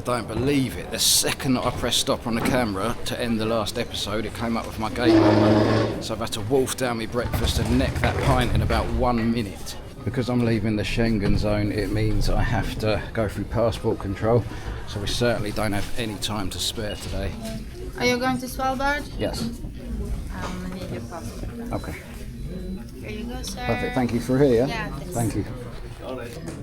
don't believe it. The second that I pressed stop on the camera to end the last episode, it came up with my gate number. So I've had to wolf down my breakfast and neck that pint in about 1 minute. Because I'm leaving the Schengen zone, it means I have to go through passport control. So we certainly don't have any time to spare today. Are you going to Svalbard? Yes. I need your passport. Okay. Here you go, sir. Perfect. Thank you for here. Yeah. Thank you.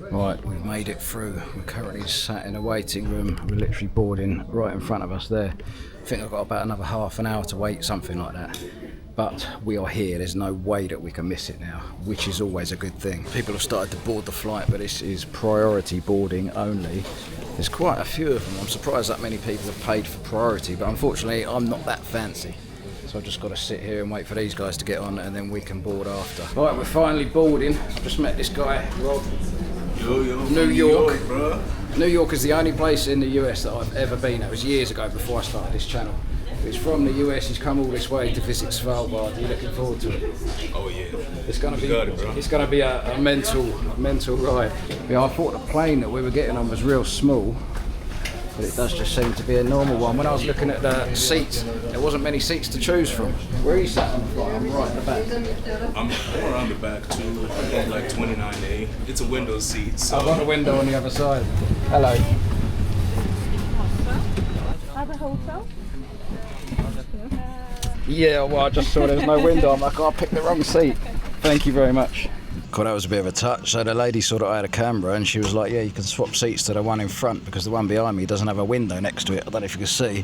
Right, we've made it through. We're currently sat in a waiting room. We're literally boarding right in front of us there. I think I've got about another half an hour to wait, something like that. But we are here. There's no way that we can miss it now, which is always a good thing. People have started to board the flight, but this is priority boarding only. There's quite a few of them. I'm surprised that many people have paid for priority, but unfortunately I'm not that fancy. So I've just got to sit here and wait for these guys to get on, and then we can board after. Right, we're finally boarding. I've just met this guy, Rob. New York, bro. New York is the only place in the US that I've ever been. It was years ago before I started this channel. He's from the US. He's come all this way to visit Svalbard. Are you looking forward to it? Oh yeah. It's gonna be a mental ride. Yeah, I thought the plane that we were getting on was real small, but it does just seem to be a normal one. When I was looking at the seats, there wasn't many seats to choose from. Where are you sat on the flight? I'm right in the back. I'm around the back too. I think like 29A. It's a window seat. So. I've got a window on the other side. Hello. Other hotel? Yeah, well, I just saw there was no window. I'm like, oh, I picked the wrong seat. Thank you very much. God, that was a bit of a touch. So the lady saw that I had a camera and she was like, yeah, you can swap seats to the one in front because the one behind me doesn't have a window next to it. I don't know if you can see.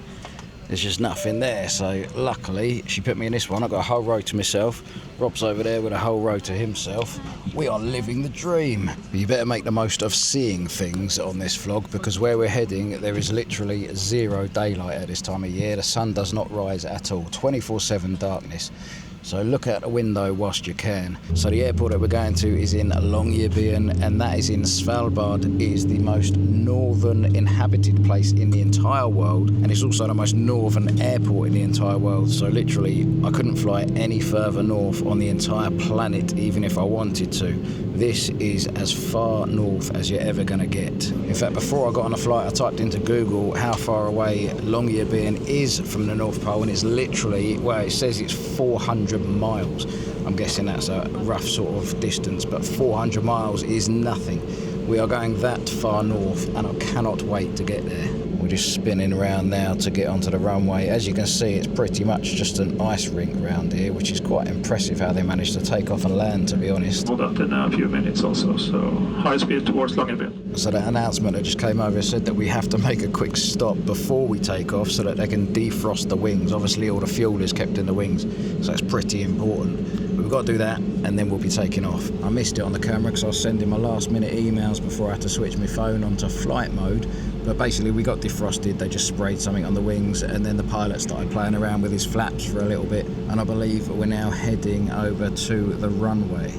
There's just nothing there. So luckily, she put me in this one. I've got a whole row to myself. Rob's over there with a whole row to himself. We are living the dream. But you better make the most of seeing things on this vlog because where we're heading, there is literally zero daylight at this time of year. The sun does not rise at all. 24/7 darkness. So look out the window whilst you can. So the airport that we're going to is in Longyearbyen, and that is in Svalbard. It is the most northern inhabited place in the entire world, and it's also the most northern airport in the entire world. So literally, I couldn't fly any further north on the entire planet, even if I wanted to. This is as far north as you're ever going to get. In fact, before I got on a flight, I typed into Google how far away Longyearbyen is from the North Pole, and it's literally, well, it says it's 400 miles. I'm guessing that's a rough sort of distance, but 400 miles is nothing. We are going that far north, and I cannot wait to get there. We're just spinning around now to get onto the runway. As you can see, it's pretty much just an ice rink around here, which is quite impressive how they managed to take off and land, to be honest. Hold up in a few minutes also, so high speed towards Longyearbyen. So that announcement that just came over said that we have to make a quick stop before we take off so that they can defrost the wings. Obviously all the fuel is kept in the wings, so it's pretty important. But we've got to do that and then we'll be taking off. I missed it on the camera because I was sending my last minute emails before I had to switch my phone onto flight mode. But basically we got defrosted, they just sprayed something on the wings, and then the pilot started playing around with his flaps for a little bit, and I believe we're now heading over to the runway.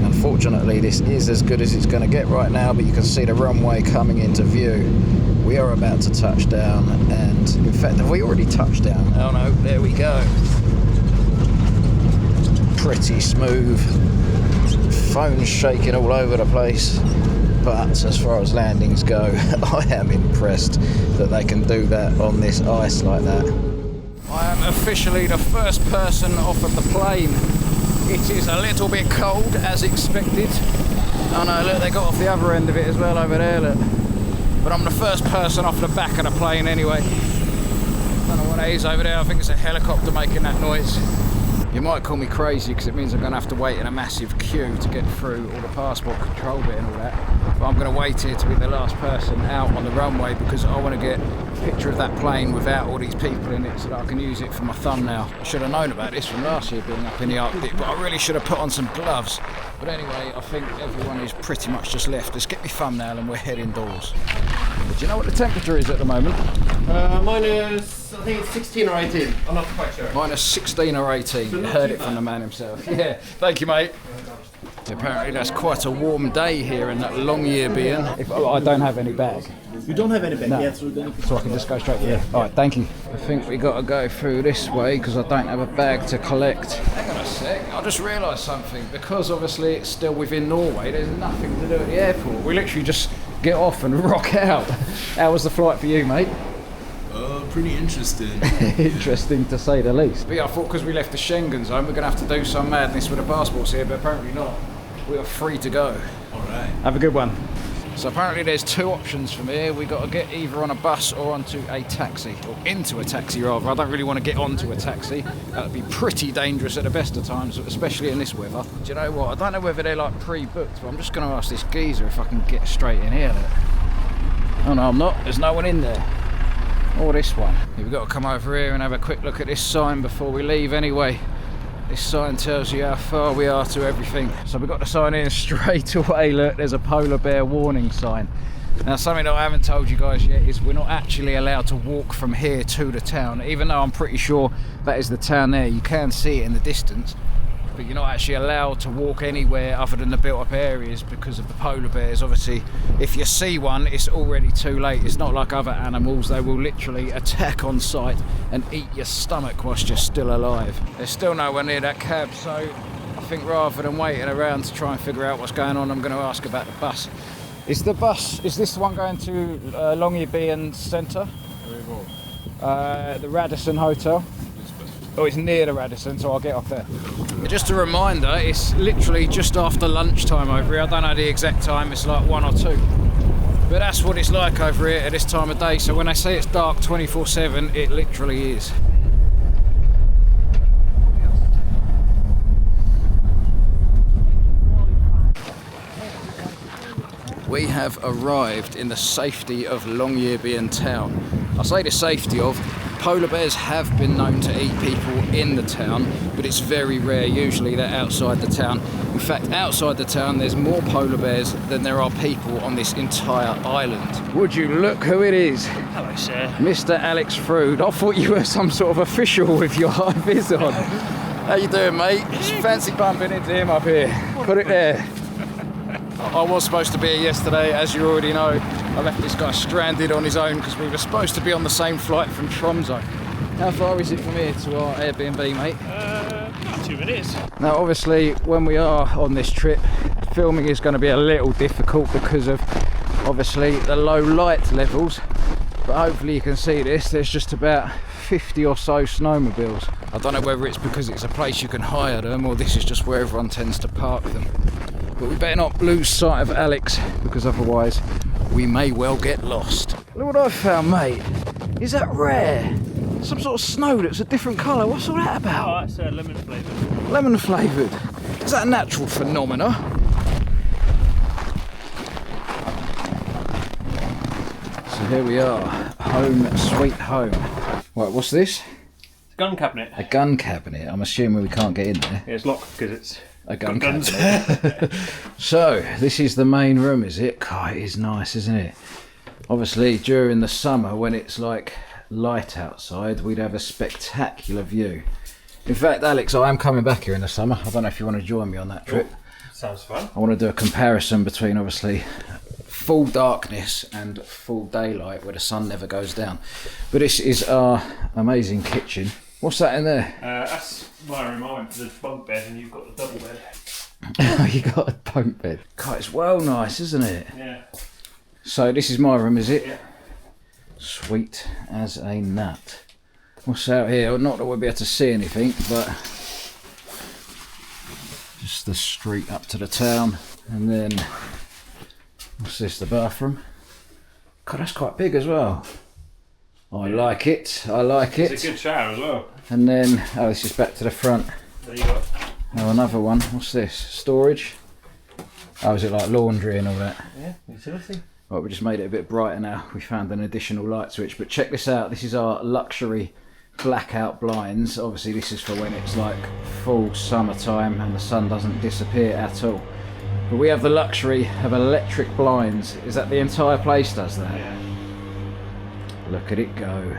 Unfortunately, this is as good as it's going to get right now, but you can see the runway coming into view. We are about to touch down, and in fact, have we already touched down? Oh no, there we go. Pretty smooth. Phone's shaking all over the place, but as far as landings go, I am impressed that they can do that on this ice like that. I am officially the first person off of the plane. It is a little bit cold, as expected. Oh no, look, they got off the other end of it as well over there, look. But I'm the first person off the back of the plane anyway. Don't know what it is over there, I think it's a helicopter making that noise. You might call me crazy because it means I'm going to have to wait in a massive queue to get through all the passport control bit and all that. But I'm going to wait here to be the last person out on the runway because I want to get a picture of that plane without all these people in it so that I can use it for my thumbnail. I should have known about this from last year being up in the Arctic, but I really should have put on some gloves. But anyway, I think everyone is pretty much just left. Let's get my thumbnail and we're heading indoors. But do you know what the temperature is at the moment? Minus, I think it's 16 or 18. I'm not quite sure. Minus 16 or 18. You heard it from the man himself. Yeah, thank you, mate. Apparently that's quite a warm day here in that Longyearbyen. If I don't have any bag. You don't have any bag? No. Yeah, So I can just go straight there. Yeah. Alright, thank you. I think we got to go through this way because I don't have a bag to collect. Hang on a sec, I just realised something. Because obviously it's still within Norway, there's nothing to do at the airport. We literally just get off and rock out. How was the flight for you, mate? Pretty interesting. Interesting to say the least. But yeah, I thought because we left the Schengen zone, we're going to have to do some madness with the passports here, but apparently not. We are free to go. Alright. Have a good one. So apparently there's two options from here. We've got to get either on a bus or onto a taxi, or into a taxi rather. I don't really want to get onto a taxi. That would be pretty dangerous at the best of times, especially in this weather. Do you know what? I don't know whether they're like pre-booked, but I'm just going to ask this geezer if I can get straight in here. Oh no, I'm not. There's no one in there. Or this one. We've got to come over here and have a quick look at this sign before we leave anyway. This sign tells you how far we are to everything. So we've got the sign in straight away. Look, there's a polar bear warning sign. Now something that I haven't told you guys yet is we're not actually allowed to walk from here to the town, even though I'm pretty sure that is the town there. You can see it in the distance, but you're not actually allowed to walk anywhere other than the built-up areas because of the polar bears. Obviously, if you see one, it's already too late. It's not like other animals. They will literally attack on sight and eat your stomach whilst you're still alive. There's still nowhere near that cab, so I think rather than waiting around to try and figure out what's going on, I'm going to ask about the bus. Is this the one going to Longyearbyen Centre? Where you go? The Radisson Hotel. Oh, it's near the Radisson, so I'll get off there. Just a reminder, it's literally just after lunchtime over here. I don't know the exact time, it's like 1 or 2. But that's what it's like over here at this time of day. So when I say it's dark 24/7, it literally is. We have arrived in the safety of Longyearbyen town. I say the safety of. Polar bears have been known to eat people in the town, but it's very rare. Usually they're outside the town. In fact, outside the town there's more polar bears than there are people on this entire island. Would you look who it is? Hello, sir. Mr. Alex Frood. I thought you were some sort of official with your high vis on. How you doing, mate? Fancy bumping into him up here. Put it there. I was supposed to be here yesterday, as you already know. I left this guy stranded on his own because we were supposed to be on the same flight from Tromsø. How far is it from here to our Airbnb, mate? About 2 minutes. Now obviously when we are on this trip, filming is going to be a little difficult because of obviously the low light levels, but hopefully you can see this. There's just about 50 or so snowmobiles. I don't know whether it's because it's a place you can hire them or this is just where everyone tends to park them. But we better not lose sight of Alex because otherwise we may well get lost. Look what I found, mate. Is that rare? Some sort of snow that's a different colour. What's all that about? Oh, that's lemon flavoured. Lemon flavoured. Is that a natural phenomena? So here we are. Home sweet home. Right, what's this? Gun cabinet. A gun cabinet. I'm assuming we can't get in there. Yeah, it's locked because it's A gun guns. cabinet. So, this is the main room, is it? God, it is nice, isn't it? Obviously, during the summer, when it's like light outside, we'd have a spectacular view. In fact, Alex, I am coming back here in the summer. I don't know if you want to join me on that trip. Sounds fun. I want to do a comparison between, obviously, full darkness and full daylight where the sun never goes down. But this is our amazing kitchen. What's that in there? That's my room. I went for the bunk bed and you've got the double bed. Oh, you got a bunk bed. God, it's well nice, isn't it? Yeah. So this is my room, is it? Yeah. Sweet as a nut. What's out here? Not that we'll be able to see anything, but just the street up to the town. And then, what's this, the bathroom? God, that's quite big as well. I like it, I like it. It's a good shower as well. And then, oh, this is back to the front. There you go. Oh, another one. What's this? Storage? Oh, is it like laundry and all that? Yeah, utility. Right, we just made it a bit brighter now. We found an additional light switch. But check this out. This is our luxury blackout blinds. Obviously, this is for when it's like full summertime and the sun doesn't disappear at all. But we have the luxury of electric blinds. Is that the entire place does that? Yeah. Look at it go.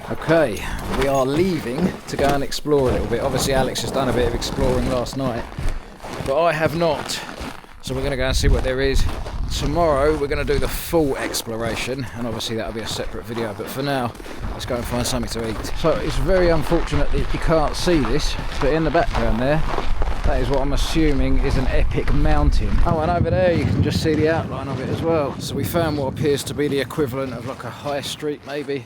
Okay, we are leaving to go and explore a little bit. Obviously Alex has done a bit of exploring last night, but I have not. So we're going to go and see what there is. Tomorrow we're going to do the full exploration, and obviously that'll be a separate video, but for now let's go and find something to eat. So it's very unfortunate that you can't see this, but in the background there, that is what I'm assuming is an epic mountain. Oh, and over there you can just see the outline of it as well. So we found what appears to be the equivalent of like a high street maybe.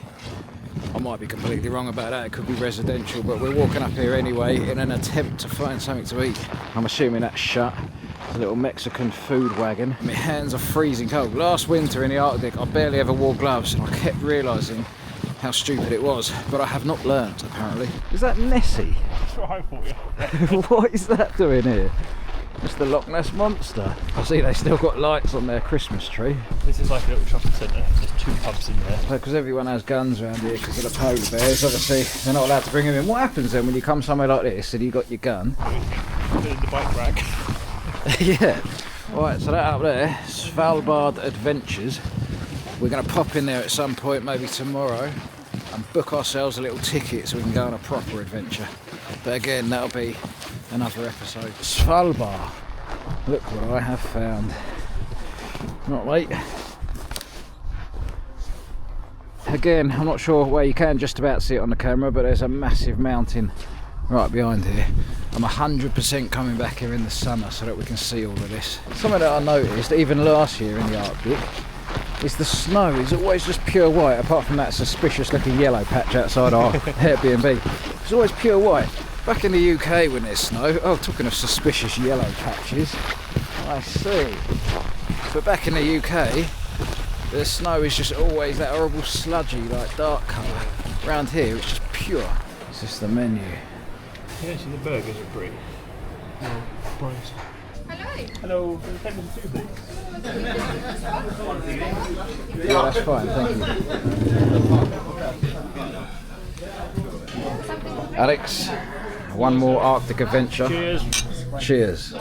I might be completely wrong about that, it could be residential, but we're walking up here anyway in an attempt to find something to eat. I'm assuming that's shut. It's a little Mexican food wagon. My hands are freezing cold. Last winter in the Arctic I barely ever wore gloves and I kept realising how stupid it was, but I have not learnt apparently. Is that Nessie? That's what I thought, yeah. What is that doing here? It's the Loch Ness Monster. I see they still got lights on their Christmas tree. This is like a little shopping centre. There's 2 pubs in there. Because everyone has guns around here because of the polar bears. Obviously, they're not allowed to bring them in. What happens then when you come somewhere like this and you got your gun? The bike rack. Yeah. Right, so that up there, Svalbard Adventures. We're going to pop in there at some point, maybe tomorrow, and book ourselves a little ticket so we can go on a proper adventure. But again, that'll be another episode. Svalbard. Look what I have found. Not late. Again, I'm not sure where you can just about see it on the camera, but there's a massive mountain right behind here. I'm 100% coming back here in the summer so that we can see all of this. Something that I noticed, even last year in the Arctic, is the snow is always just pure white, apart from that suspicious looking yellow patch outside our Airbnb. It's always pure white. Back in the UK when there's snow, oh, talking of suspicious yellow patches, I see. But back in the UK, the snow is just always that horrible sludgy, like dark colour. Around here, it's just pure. It's just the menu. Yeah, see the burgers are pretty. No, priced. Hello. Can you take me to 2 please? Yeah, that's fine, thank you. Alex, one more Arctic adventure. Cheers. Cheers.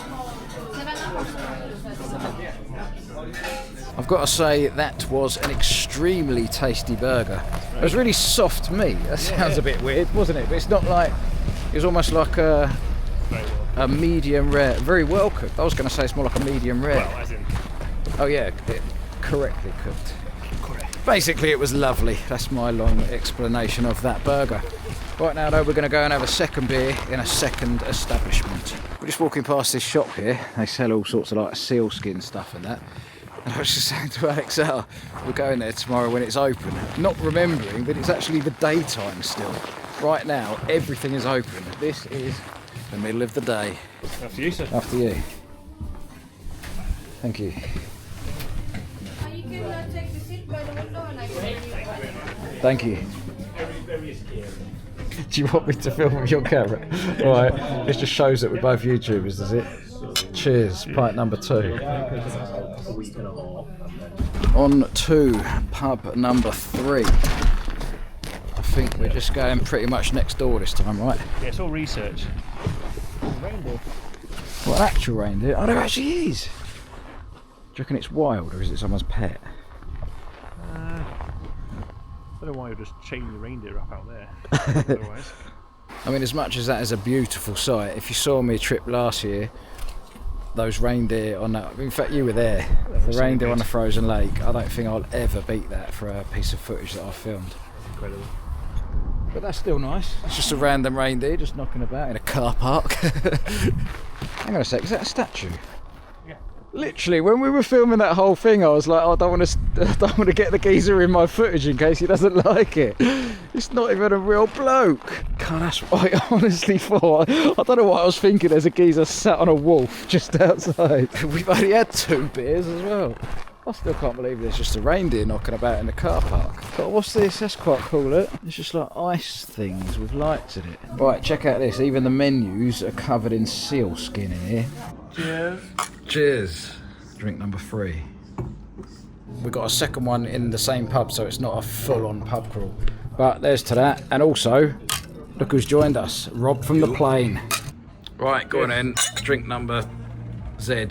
I've got to say that was an extremely tasty burger. It was really soft meat. That sounds a bit weird, wasn't it? But it's not like, it was almost like a medium rare, very well cooked. I was going to say it's more like a medium rare. Well, as in... Oh yeah, correctly cooked. Correct. Basically it was lovely. That's my long explanation of that burger. Right now though, we're going to go and have a second beer in a second establishment. We're just walking past this shop here. They sell all sorts of like sealskin stuff and that. And I was just saying to Alex, oh, we're going there tomorrow when it's open. Not remembering that it's actually the daytime still. Right now, everything is open. This is the middle of the day. After you, sir. After you. Thank you. You can take the seat by the window and I can... Thank you. Do you want me to film with your camera? Right, this just shows that we're both YouTubers, does it? Cheers, pint number 2. On to pub number 3. I think we're just going pretty much next door this time, right? Yeah, it's all research. Reindeer. What, an actual reindeer? Oh, there actually is! Do you reckon it's wild or is it someone's pet? I don't know why you just chain the reindeer up out there. Otherwise. I mean, as much as that is a beautiful sight, if you saw me trip last year, those reindeer on that, in fact you were there, the reindeer on the frozen lake, I don't think I'll ever beat that for a piece of footage that I filmed. Incredible. But that's still nice. It's just a random reindeer just knocking about in a car park. Hang on a sec, is that a statue? Yeah. Literally, when we were filming that whole thing, I was like, oh, I don't want to get the geezer in my footage in case he doesn't like it. It's not even a real bloke. God, that's what I honestly thought. I don't know what I was thinking. There's a geezer sat on a wolf just outside. We've only had 2 beers as well. I still can't believe there's just a reindeer knocking about in the car park. But what's this? That's quite cool, look. It's just like ice things with lights in it. Right, check out this. Even the menus are covered in seal skin in here. Cheers. Cheers. Drink number 3. We've got a second one in the same pub, so it's not a full-on pub crawl. But there's to that. And also, look who's joined us. Rob from the plane. Right, go on then. Drink number Z.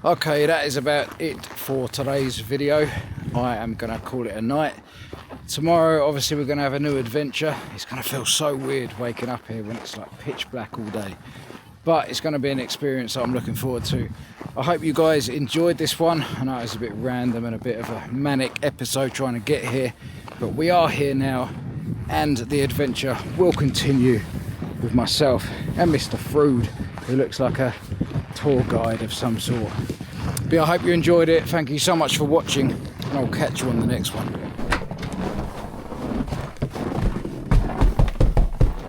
Okay, that is about it for today's video. I am going to call it a night. Tomorrow, obviously, we're going to have a new adventure. It's going to feel so weird waking up here when it's like pitch black all day. But it's going to be an experience that I'm looking forward to. I hope you guys enjoyed this one. I know it's a bit random and a bit of a manic episode trying to get here. But we are here now, and the adventure will continue with myself and Mr. Frood, who looks like a tour guide of some sort. But I hope you enjoyed it. Thank you so much for watching, and I'll catch you on the next one.